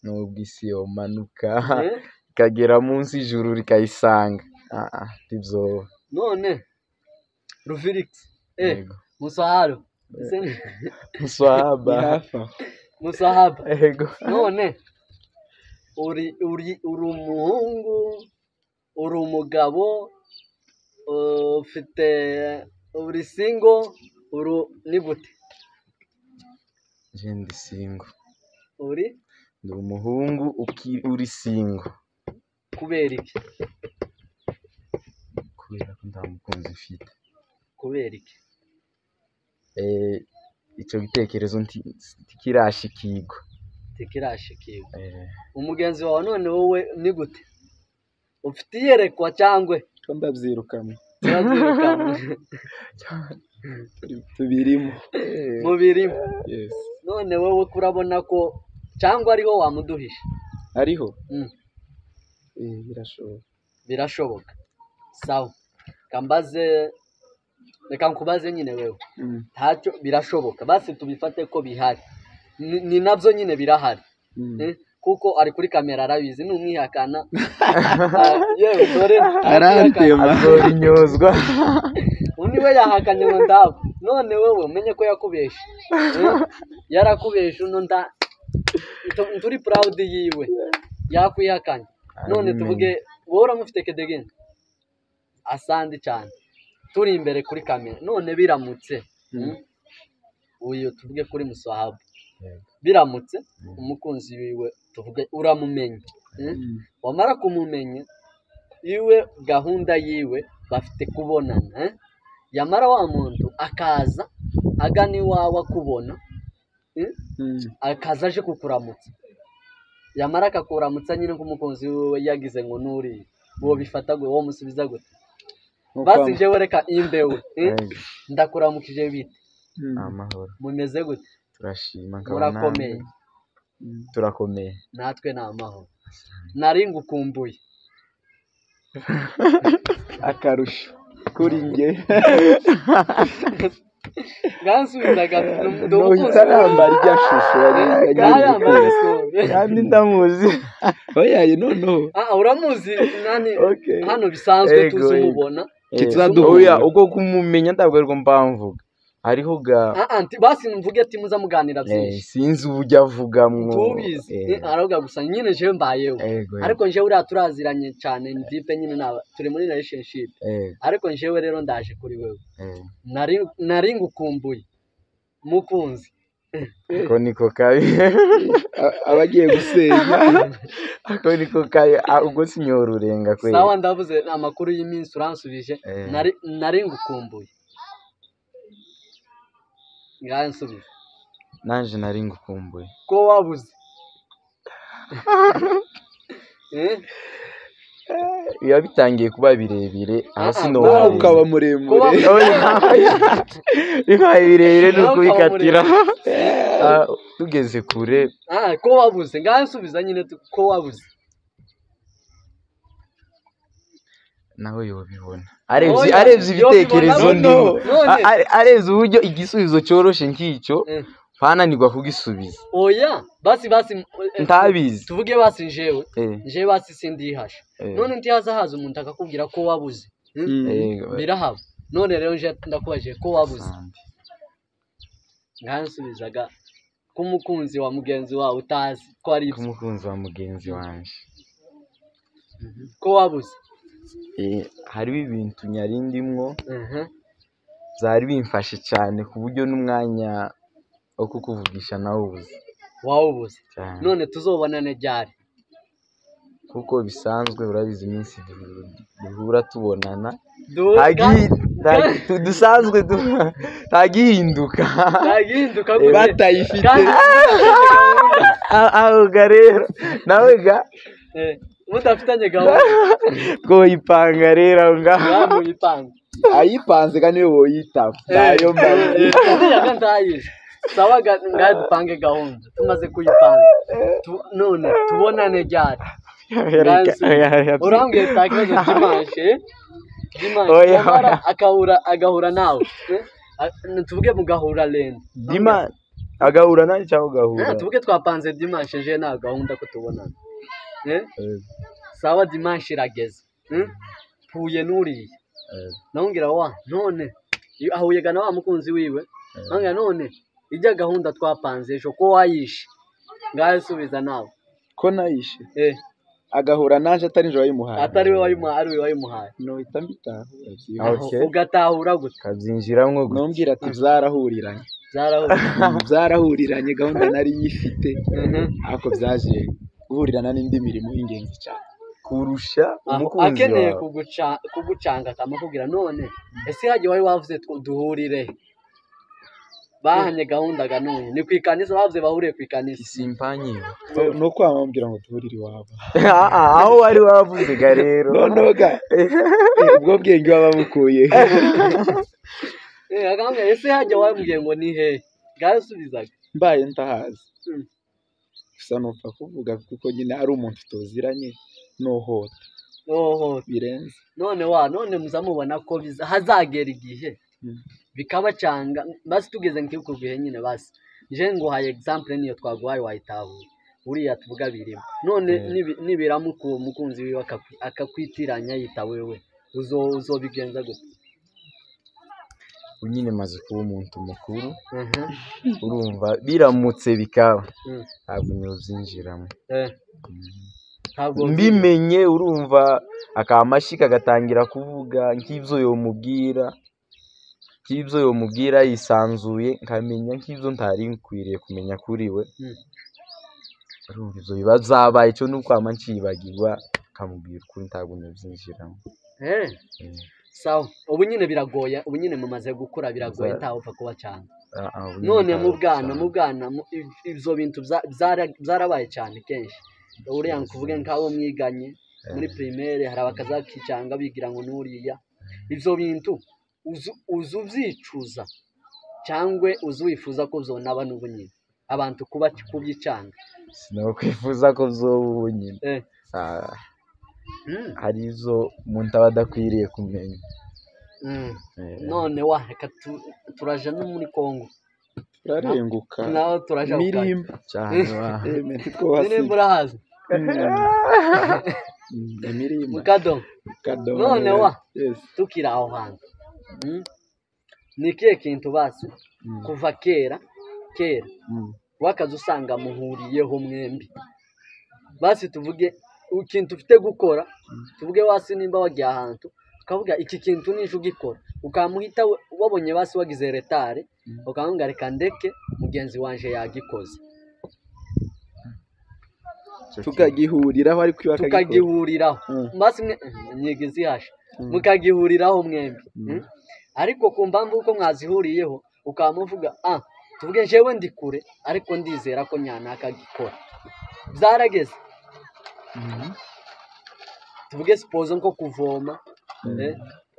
nubwo isi yomanuka ikagera munsi ijuru rikayisanga tibyoba none Ruvirix Musaharo Musahaba none uri umuhungu uri umugabo ufite uri single ni gute je ndi single ndi umuhungu uri single kubera iki kubera ko nta mukunzi ufite kubera iki icyo gitekerezo ntikirashikirwa umugenzi wawe none wowe ni gute ufite iyerekwa cyangwa ko ndabyirukamo tubirimo none wowe kurabona ko cyangwa ariho wamuduhisha ariho birashoboka sawa reka nkubaze nyine wewe ntacyo birashoboka basi tubifate ko bihari ni nabyo nyine birahari kuko ari kuri kamera arabizi n'umwihakana yewe dore azorinyozwa undi we yahakanye ngo ndabo none wowe umenye ko yakubeshe yarakubeshe uno turi proud yiwe yakwihakanye none tuvuge wowe uramufite kedegeni asandi cyane turi imbere kuri kamera none biramutse uyu tuvuge kuri Musahaba biramutse umukunzi wiwe tuvuge uramumenye wamara kumumenya iwe gahunda yiwe bafite kubonana yamara wa muntu akaza agana iwawe akubona akaza aje kukuramutsa yamara akakuramutsa nyine nk'umukunzi wiwe yagize ngo nuriye uwo bifata gwe wo musubiza gute basi jewe reka imbewe ndakuramukije bite amahoro mumeze gute turashima murakomeye turakomeye natwe ni amahoro nari ngukumbuye akarusho kuri nge gansubizaga ndohita nambara irya shusho kandi ndamuzi oya noneho uramuzi nani hano bisanzwe tuzi umubona oya uko kumumenya ntabwo ariko mpamvuga hariho basi mvuge ati muza muganira byinshi sinzi uburyo avugamwo tubizi aravuga gusa nyine jewe mbayeho ariko njewe uriya turaziranye cyane ndipe nyine turi muri relationship ariko njewe rero ndaje kuri wewe nari ngukumbuye mukunzi ako niko kabi abagiye gusenya ako niko kabi ubwo sinyora urenga kwe sawa ndavuze amakuru y'iminsi uransubije nari ngukumbuye ngansubije nanje nari ngukumbuye ko wabuze biba bitangiye kuba birebire aho nawe sinoba ukaba muremure bibaye birebire ni ukubikatira tugeze kure ko wabuze ngaho nsubiza nyine ko wabuze nawe yobibona arebye ibitekerezo ndimo arebye uburyo igisubizo cyoroshe nk'icyo ntananirwa kugisubiza oya basi ntabizi tuvuge basi njewe basi sindihasha none ntihaza haza umuntu akakubwira ko wabuze birahaba none rero nje ndakubaje ko wabuze ngansubizaga kumukunzi wa mugenzi wawe utazi ko ari kumukunzi wa mugenzi wanje ko wabuze hariho ibintu nyarindimwo byari bimfashe cyane ku buryo n'umwanya wo kukuvugisha nawe ubuze wawubuze none tuzobonane ryari kuko bisanzwe urabizi iminsi duhura tubonana dusanzwe ntagihinduka batayifite aho rero nawe ga mudafitanye gahunda twoyipanga rero aho ngaho muyipanga ayipanze kandi niwe woyitaba nayo mbazi ndayizi sawa ngaho dupange gahunda tumaze kuyipanga none tubonane ryari urambwiye takibazo Dimanche agahura nawe tuvuge mugahura lenda agahura nawe cyangwa ugahura tuvuge twapanze Dimanche nje nta gahunda ko tubonana sawa Dimanche irageze puye nuriye nawungira none ahuyega na wa mukunzi wiwe nanga none ijya gahunda twapanze ejo ko wayishe ngaho subiza nawe ko nayishe agahura naje atari nje wayimuhaye atari we wayimuhaye ari we wayimuhaye no itambita ugatahura gute kabyinjiramwo gute nombwira ati byarahuriranye gahunda nari yifite ako byaje guhurirana n'indi mirimo y'ingenzi cyane kurusha umukunzi akeneye kugucanga akamubwira none ese hagiye wari wavuze duhurire bahanye gahunda none ni kwikanisa bavuze bahuriye kwikanisa simpanyi no kwamambira ngo duhurire iwabo aho wari wavuze ga rero nonoga ubwo bwenge bababukuye agambye ese hagiye wambwiye ngo ni he gasubizaga mbaye ntahazi gusa nupfa kuvuga kuko nyine ari umuntu tuziranye nohota birenze none muzamubona ko hazagera igihe bikabacanga basi tugeze nk'uko gihe nyine basi nje ngo haye example niyo twaguhaye wahitahura uriya tuvuga birimo none nibiramuka uwo mukunzi wiwe akakwitiranya yita wewe uzobigenza gute nyine maze kuba umuntu mukuru urumva biramutse bikaba ntabwo nyobyinjiramo mbimenye urumva akamashyi kagatangira kuvuga nk'ibyo yomubwira yisanzuye nkamenya nk'ibyo ntari nkwiriye kumenya kuri we urumva ibyo biba zabaye cyo nuko ncibagirwa kamubwira ukuri ntabwo nyobyinjiramo sawa ubu nyine biragoye ubu nyine mumaze gukura biragoye ntawupfa kuba cyane none mu bwana ibyo bintu byarabaye cyane kenshi uriya kuvuga nk'abo mwiganye muri primaire hari abakazakicanga bigira ngo nuriya ibyo bintu uzubyicuza cyangwa uzuwifuza ko zonaba n'ubunyine abantu kuba kubyicanga sinakwifuza ko zoba ubunyine hari izo umuntu aba adakwiriye kumenya none reka turaje no muri Kongo turarenguka naho turaje mirimba cyane mirimba urahazi Mukado none tukira aho hantu ni ikihe kintu basi kuva kera wakaza usanga muhuriyeho mwembi basi tuvuge ikintu ufite gukora tuvuge wasi nimba wagiye ahantu ukavuga iki kintu nije ugikora ukamuhita wabonye basi wagize retare ukamubwira reka ndeke mugenzi wanje yagikoze tukagihuriraho ariko tukagihuriraho basi nyigizi hashe mukagihuriraho mwembi ariko ku mpamvu uko mwazihuriyeho ukamuvuga tuvuge jewe ndi kure ariko ndizera ko nyanaka gikora byarageze tuvuge suppose nko kuvoma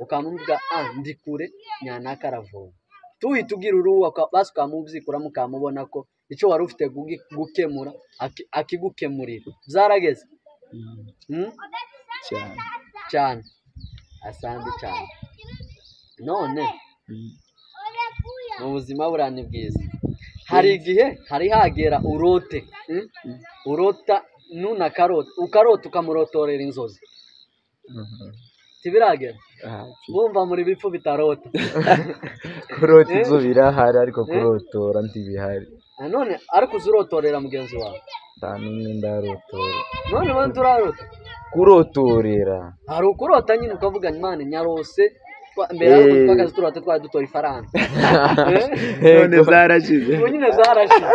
ukamubwira ndi kure nyanaka aravoma tuhita ugira uruwa basi ukamubyikura mukamubona ko icyo wari ufite gukemura akigukemurira byarageze cyane asandi cyane none mu buzima burani bwiza hari igihe hari hagera urota nuna karota ukarota ukamurotorera inzozi tibiragera bumva muri bipfu bitarota kurota inzo birahari ariko kurotora ntibihari none ariko uzurotorera mugenzi wawe ntamwe ndarotora none we turarota kurotorera hari ukurota nyine ukavuga Imana nyarose mbere y'uko twagaze turota twari dutora ifaranga none zarashize ubu nyine zarashize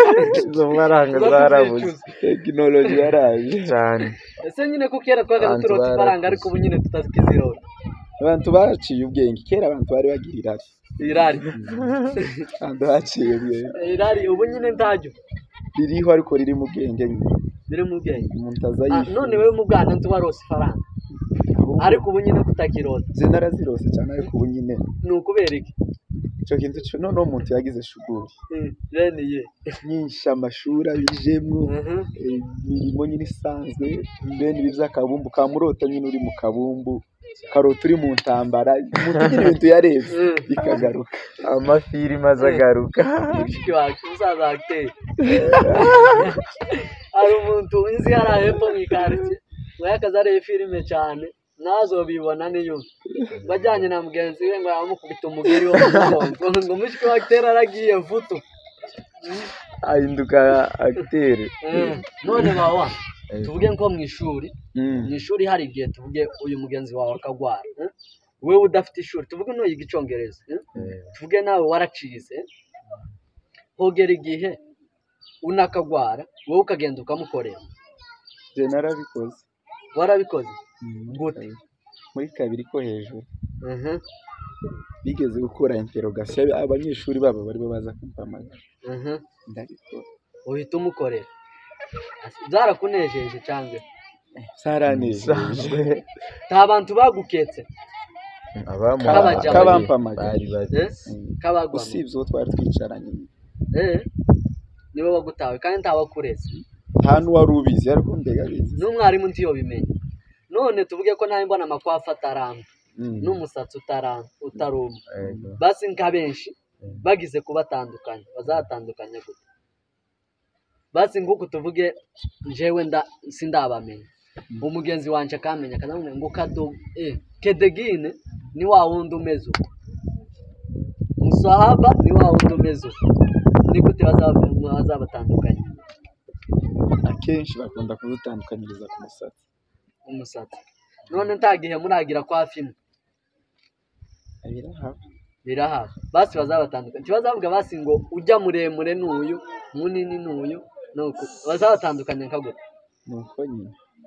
izo faranga zarabuze tekinoloji yaraje cyane ese nyine ko kera twagaze turota ifaranga ariko ubu nyine tutazikizirota abantu baciye ubwenge kera abantu bari bagira irari abantu baciye ubwenge irari ubu nyine ntajyo ririho ariko riri mu bwenge biri mu bwenge umuntu azayifu none wewe mu Bwana ntubarose ifaranga ariko ubu nyine kutakirota narazirose cyane ariko ubu nyine ni ukubera iki icyo kintu cyo none umuntu yagize shuguri rene ye nyinshi amashuri abijemwo imirimo nyine isanzwe bene ibi by'akabumbu kamurota nyine uri mu kabumbu karota uri mu ntambara umuntu nyine ibintu yarebye bikagaruka amafilime azagaruka umusaza acteur ari umuntu inzi yari hepfo mu quartier wakaza ari filime cyane nazo bibona niyo bajyanye na mugenzi we ngo amukubita umugeri wo ngo mushiki wa acteur aragiye vuto ahinduka acteur none bawa tuvuge nko mu ishuri hari igihe tuvuge uyu mugenzi wawe akagwara wewe udafite ishuri tuvuge no yiga icyongereza tuvuge nawe waracize hogera igihe unakagwara wowe ukagenda ukamukorera je narabikoze warabikoze gute muri kabiri ko hejuru bigeze gukora interrogation abanyeshuri babo bari baza kumpamagara ndabikora uhita umukorera zarakunejeje cyangwa zaranejeje nta bantu baguketse kabampamagara usibye uwo twari twicaranye niwe wagutawe kandi ntawakureze nta n'uwari ubizi ariko mbega bizi n'umwarimu ntiyo bimenye none tuvuge ko nawe mbona amakwafa ataramba n'umusatsi utaruma basi nka benshi bagize kubatandukanya bazatandukanya gute basi nguko tuvuge jewe sindabamenya umugenzi wanje akamenya kanamwe ngo kedegine ni wa wundi umeze uko musahaba ni wa wundi umeze uko ni gute bazabatandukanya akenshi bakunda kudutandukanyiriza ku umusatsi none ntagihe muragira kwa filime birahaba basi bazabatandukanya kibazavuga basi ngo ujya muremure n'uyu munini n'uyu nuko bazabatandukanya nkagute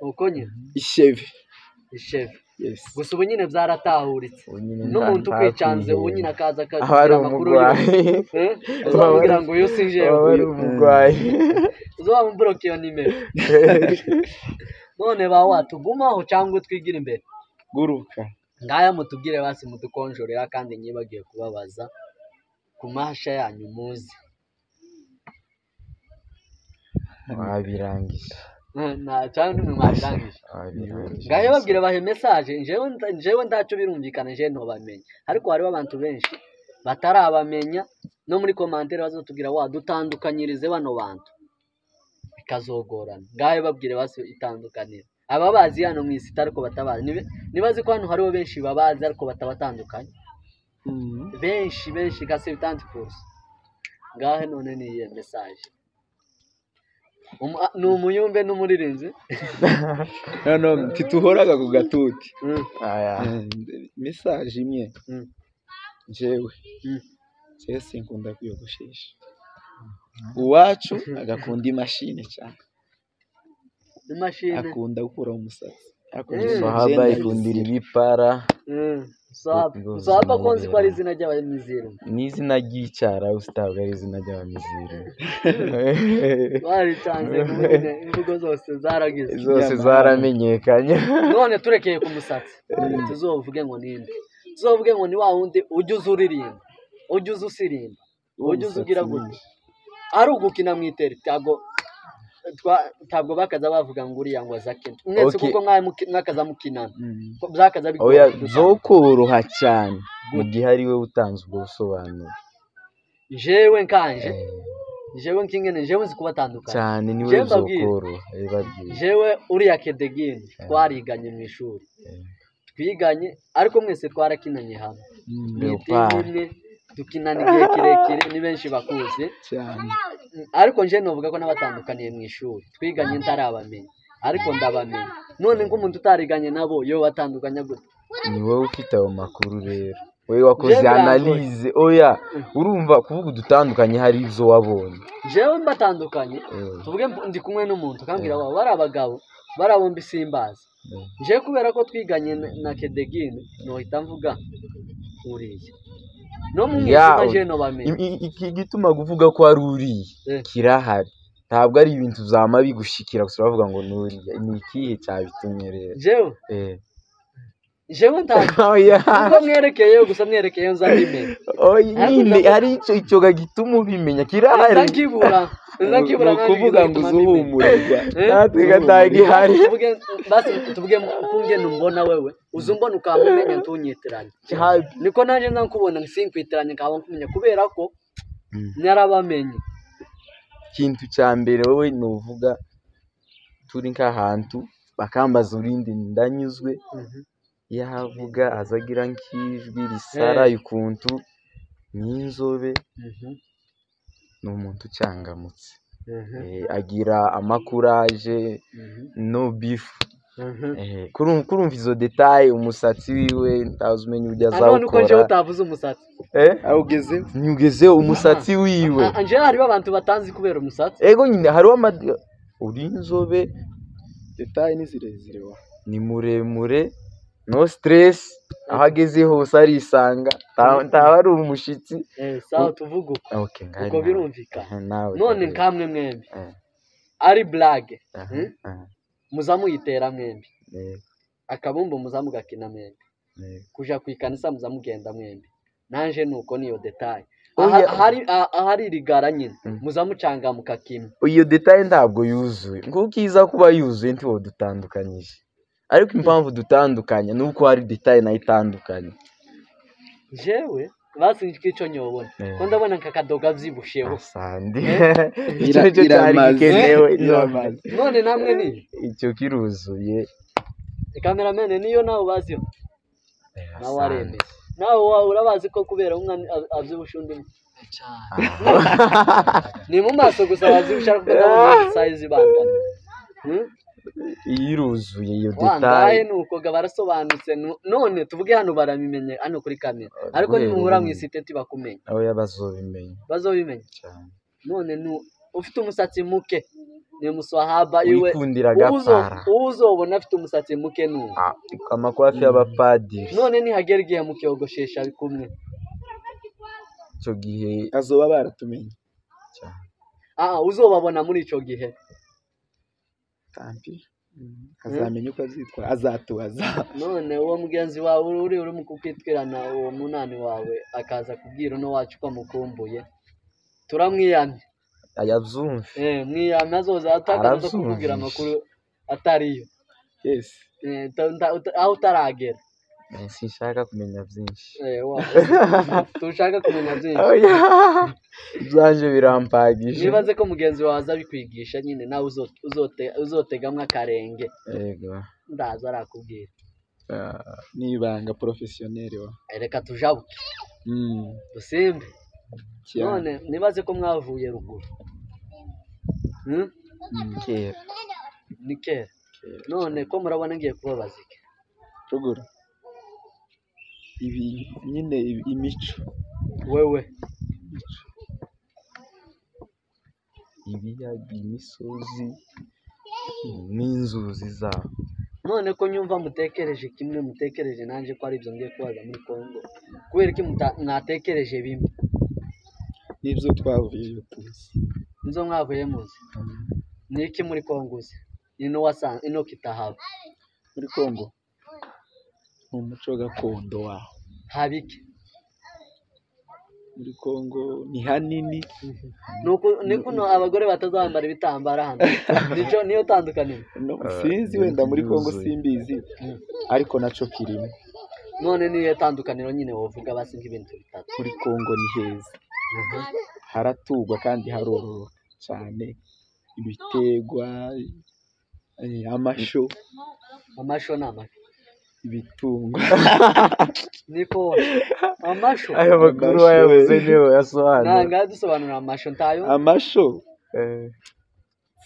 nuko nyine isheve gusa ubu nyine byaratahuritse n'umuntu ukwicanze ubu nyine akaza akagira amakuru uzamubwira ngo uyu sinjewe uzamubloke iyo nimero none bawa tugumaho cyangwa twigira imbere guruka ngaya mutubwire basi mudukonjorera kandi nyibagiye kubabaza ku mahasha yanyu muzi wabirangije nta cyane mwabirangije ngaye babwire bahe message njewe ndacu birumvikana nje no bamenye ariko hariho abantu benshi batarabamenya no muri commentaire bazotubwira dutandukanyirize bano bantu bikazogorana ngaye babwire basi itandukanira ababazi hano mu isi ariko batabazi nibazi ko hano hariho benshi babazi ariko batabatandukanye benshi gase bitandifuza ngahe none ni iyo message ni umuyumbe n'umuririnzi hano tituhoraga ku gatuti message imwe jewe sinkunda kwiyogoshesha uwacu agakunda imashini cyane imashini akunda gukuraho umusatsi Swahaba ikundira ibipara. Swahaba konzi ko ari izina ry'abamiziru. Ni izina ry'icyara ustabwa ari izina ry'abamiziru. Baritanze kumene imvugo zose zaragize. Zose zaramenyekanye. None turekeye ku musatsi. Tuzovuge ngo ninde. Tuzovuge ngo ni wa wundi ujye uzuririmba. Ujye uzusirimba. Ujye uzugira gute. Ari ugukina mu iteri ntabwo bakaza bavuga ngo uriya ngo azakina mwese kuko mwakaza mukinana byakaza bigora zokoroha cyane mu gihe ari we utanze ubwo busobanuro. Jewe nkanje jewe nkingene jewe nzi kubatandukanye cyane niwe zokoroha jewe uriya Kedegini twariganye mu ishuri twiganye ariko mwese twarakinanye hamwe imwe dukinana igihe kirekire ni benshi bakuze cyane ariko nje novuga ko nabatandukaniye mu ishuri twiganye ntarabamenye ariko ndabamenye none nk'umuntu utariganye nabo yo batandukanya gute. Ni wowe ufite ayo makuru rero wewe wakoze analyse oya urumva kuvuga dutandukanye hari izo wabonye jewe mbatandukanye tuvuge ndi kumwe n'umuntu kambwira wabo bari abagabo barabomba isimbaza je kubera ko twiganye na Kedegini nohita mvuga uriye no mu mwese je no bamenye iki gituma kuvuga ko ari uriye kirahari ntabwo ari ibintu zama bigushikira gusa bavuga ngo nuriye ni ikihe cyabitumye rero jewe ntabwo mwerekeye gusa mwerekeye nza ndimenya nyine hari icyo gituma ubimenya kirahari nzakibura kuvuga ngo uzuhumurirwa natwe gatagi hari tuvuge kunge numbona wewe uzumbona ukamumenya ntunyitiranye niko nanje nkubona nsinkwitiranye nkaba nkumenya kubera ko narabamenye. Ikintu cya mbere wowe nuvuga turi nk'ahantu bakambaza urindi ndanyuzwe yavuga azagira nk'ijwi risara ukuntu n'inzobe ni umuntu ucangamutse agira amakuraje no beef kurumva izo detail umusatsi wiwe ntazumenya uburyo azawukora. None uko nje utavuze umusatsi nyugeze umusatsi wiwe anje hariho abantu batanzi kubera umusatsi ego nyine hariho uri inzobe detail ni zirezire ni muremure no stress ahageze hose arisanga ntaba ari umushitsi sawa tuvuga uko birumvikana none nkamwe mwembi ari blague muzamu yitera mwembi akabumba muzamu gakina mwembi kuja kwikanisa muzamu genda mwembi nanje nuko niyo detail ahari rigara nyine muzamucanga mukakimwe iyo detail ntabwo yuzuye ngukiza kuba yuzuye ntiwo dutandukanyije ariko impamvu dutandukanye nuko hari detail na itandukanye. Jewe basinjike ico nyobona ko ndabona nkakadoga vyibusheho sandi icyo cyarikenewe none namwe ni icyo kiruzuye cameraman niyo nawe baziyo nawe areme nawe urabazi ko kubera umwana avyibushundi ni mu maso gusa bazibushaka kuvuga size bangana iruzuye iyo detail nuko barasobanutse none tuvuge hano baramimenye hano kuri kamera ariko nimuhura mu isiteti bakumenya aho bazobimenya cyane none ufite umusatsi muke ni Muswahaba iwe uzobona afite umusatsi muke amakwafi y'abapadiri none nihagera igihe mukiyogoshesha bikumwe icyo gihe azoba baratumenye cyane uzobabona muri icyo gihe tampi azamenye uko azitwa azatubaza none uwo mugenzi wawe uri mu kukwitwirana uwo munani wawe akaza kubwira no wacu ko mukumbuye turamwiyamye ayavyumve mwiyamye azoza atakaza kuvugira amakuru atariyo aho utaragera sinshaka kumenya byinshi tushaka kumenya byinshi byanje birampagije nibaze ko mugenzi wawe azabikwigisha nyine nawe uzotegamwe akarenge yego ndaza arakubwira nibanga professionnel reka tujabuke dusimbe none nibaze ko mwavuye ruguru kera ni kera none ko murabona ngiye kubabaza iki ruguru ibi nyine imico wewe ibiyaga imisozi n'inzuzi zaho none ko nyumva mutekereje kimwe mutekereje nanje ko ari ibyo ngiye kubaza muri Kongo kubera iki mwatekereje bimwe n'ibyo twavuye tuzi nizo mwavuye muzi niki muri Kongo uzi ino kitahaba muri Kongo umuco gakondo waho habiki muri Kongo ni hanini nuko abagore batazambara ibitambara hano niyo tandukaniro sinzi wenda muri Kongo simbizi ariko naco kirimo none niyo tandukaniro nyine wovuga basi nk'ibintu bitatu muri Kongo ni heza haratugwa kandi harororoka cyane ibitegwa amasho n'amaki ibitungo niko amasho ayo makuru yavuze niyo yasobanura nanga dusobanura amasho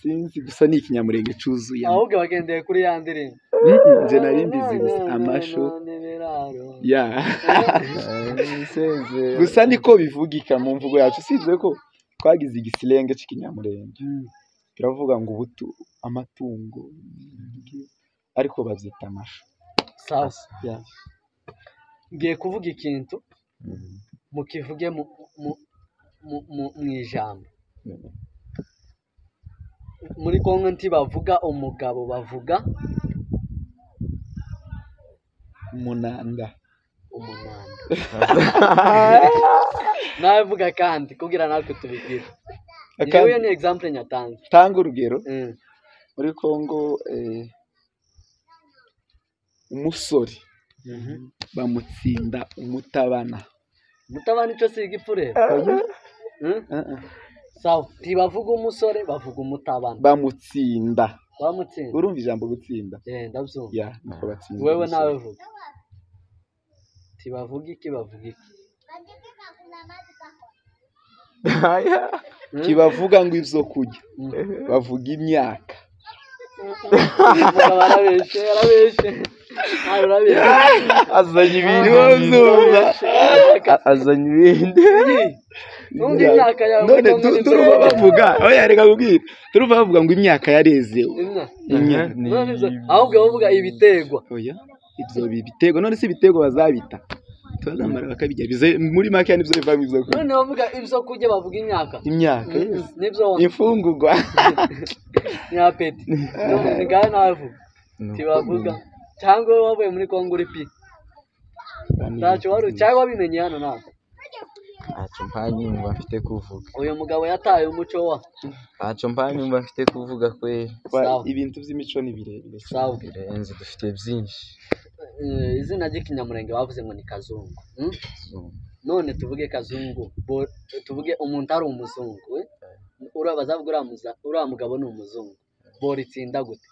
sinzi gusa ni ikinyamurenge cuzuye ahubwo bagendeye kuri ya ndirimbo nje nari mbizi gusa amasho ya gusa niko bivugika mu mvugo yacu sivyo ko twagize igisilenge c'ikinyamurenge turavuga ngo ubutu amatungo ariko bazita amasho sawa ngiye kuvuga ikintu mukivuge mu ijambo muri Kongo ntibavuga umugabo bavuga umunanda nawe vuga kandi kugira natwe tubigire njyewe ni example nyatanze tanga urugero muri Kongo umusore bamutsinda umutabana ico si igipfurere sawa ntibavuga umusore bavuga umutabana bamutsinda bamutsinda urumva ijambo gutsinda ndabyumva ya niko batsinda wewe nawe vuga ntibavuga iki bavuga iki kibavuga ngo ivyo kurya bavuga imyaka barabeshe azanye ibindi none imyaka yawe none turuva bavuga oya reka kubwira turuva bavuga ngo imyaka yarezewe ahubwo bavuga ibitegwa oya ivyo bitegwa none si ibitegwa bazabita tuzamara bakabijya bize muri make nivyo biva mu ivyo kurya none bavuga ivyo kurya bavuga imyaka nivyo ifungurwa nyapeti none ngaho nawe vuga tibavuga cyangwa wavuye muri Kongo uri pi ntacyo wari cyangwa wabimenye hano nawe ntacyo mpanyumva mfite kuvuga uyu mugabo yataye umuco wa ntacyo mpanyumva mfite kuvuga kwe ibintu by'imico ni birebire sawa birenze dufite byinshi izina ry'ikinyamurenge bavuze ngo ni Kazungu none tuvuge Kazungu tuvuge umuntu ari umuzungu bazavuga uriya mugabo ni umuzungu boritsinda gute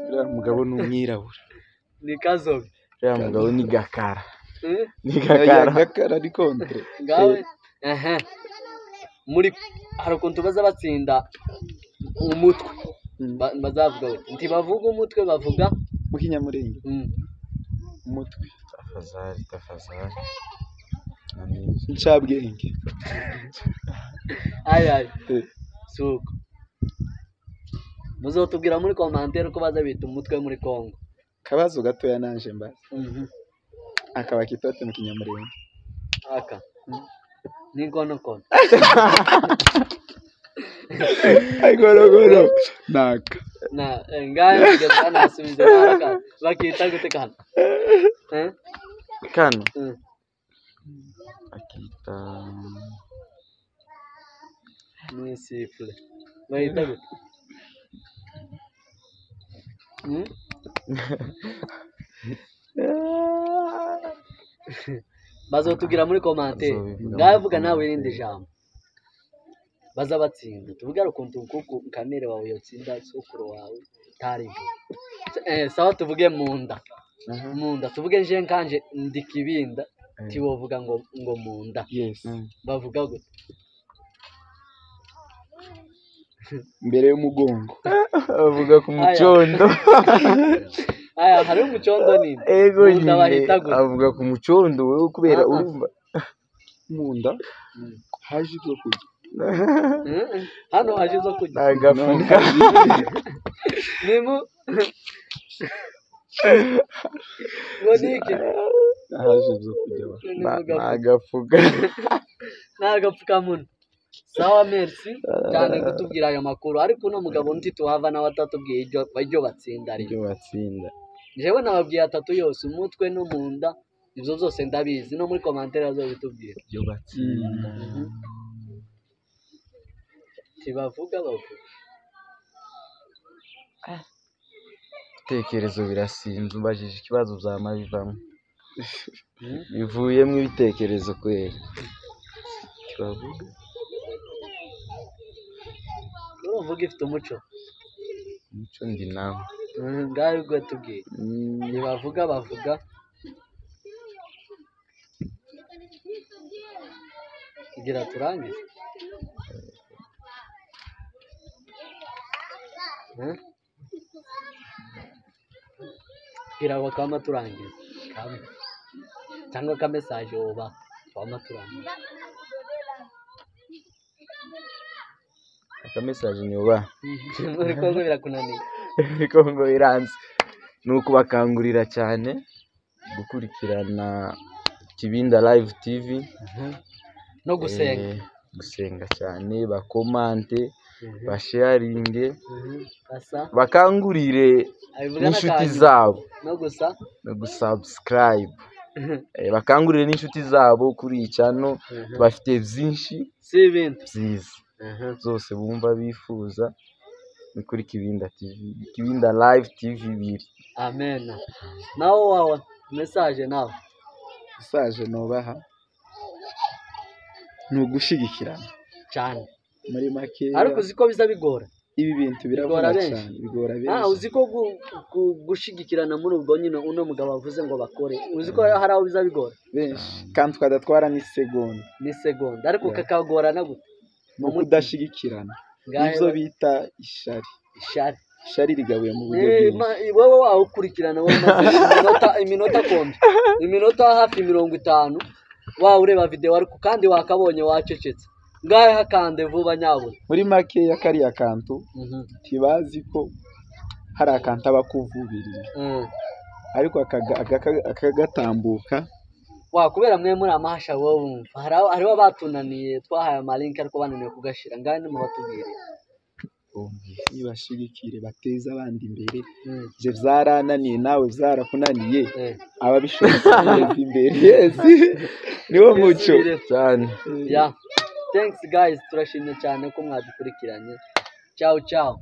uriya mugabo ni umwirabura ni Kazobe uriya mugabo ni Gakara Gakara ari kontre ngawe muri hari ukuntu baza batsinda umutwe bazavuga ntibavuga umutwe bavuga mu kinyamurenge umutwe tafazari ncabwenge ayi suko muzotubwira muri commentaire ko baza bita umutwe muri Kongo kabazo gatoya nanje mbaza akaba kitote mu kinyamurenge aka ningono agorogoro naka na ngaye ngeza nasubize naka bakita gute kana kana akita ni sifle bayita gute bazotubwira muri commentaire ngaye vuga nawe irindi jambo baza batsinda tuvugara ukuntu kuko kamere wawe yotsinda sukuru wawe tarivu sawa tuvuge munda tuvuge nje nkanje ndikibinda tiwovuga ngo munda bavuga gute mbere y'umugongo bavuga ku mucondo aya hari umucondo nini munda bahita gute avuga ku mucondo wewe kubera urumva munda haje ibyo kurya hano haje zo kujya agafuka nimu ngonike haje zo kujya agafuka n'agapfukamunwa. Sawa, merci cyane kutubwira ayo makuru, ariko uno mugabo ntituhava nawe atatubwiye ibyo batsinda ari ibyo batsinda. jewe nababwiye atatu yose, umutwe no mu nda, ibyo zose ndabizi, no muri commentaire azobitubwira ibyo batsinda. tibavuga Ibitekerezo birasinze, umbajije ikibazo uzama bivamo bivuyemo ibitekerezo kwera. Kibavuga uravuga ifite umuco ndi nawe ngaho ubwo tubwiye ntibavuga bavuga kugira turangize kugira ngo kama turangize kamwe cyangwa ka message woba twama turangize aka message nyoba muri Kongo birakunaniye Kongo iranze nuko bakangurira cyane gukurikirana Kibinda Live TV no gusenga cyane, bakomante, basharinge, bakangurire n'inshuti zabo no gusubscribe, bakangurire n'inshuti zabo kuri iyi channel. Bafite byinshi si ibintu byiza zose bumva bifuza ni kuri Kibinda TV, Kibinda Live TV biri. Amen. Nawe wawe message nobaha ni ugushigikirana cyane muri make, ariko uziko biza bigora ibi bintu biragora cyane, bigora benshi. Uziko gushigikirana muri ubwo nyine uno mugabo avuze ngo bakore, uziko hari aho biza bigora benshi, kandi twadatwara ni segonda ariko kakagorana gute mu kudashigikirana, ibyo bita ishari rigabuye mu buryo bwinshi. Wowe wawukurikirana iminota hafi 50 wawe ureba video ariko kandi wakabonye wacecetse, ngahe hakande vuba nyabo. Muri make ya kariya kantu tibazi ko hari akantu abakuvubirira ariko akagatambuka kubera mwe muri amahasha wowe hariho batunaniye twahaye amalink ariko bananiye kugashira, ngahe ni mu batubwire nibashigikire bateza abandi imbere. Je vyarananiye nawe vyarakunaniye, ababishoboye imbere niwo muco cyane. Thanks guys, turashimye cyane ko mwadukurikiranye. Ciao.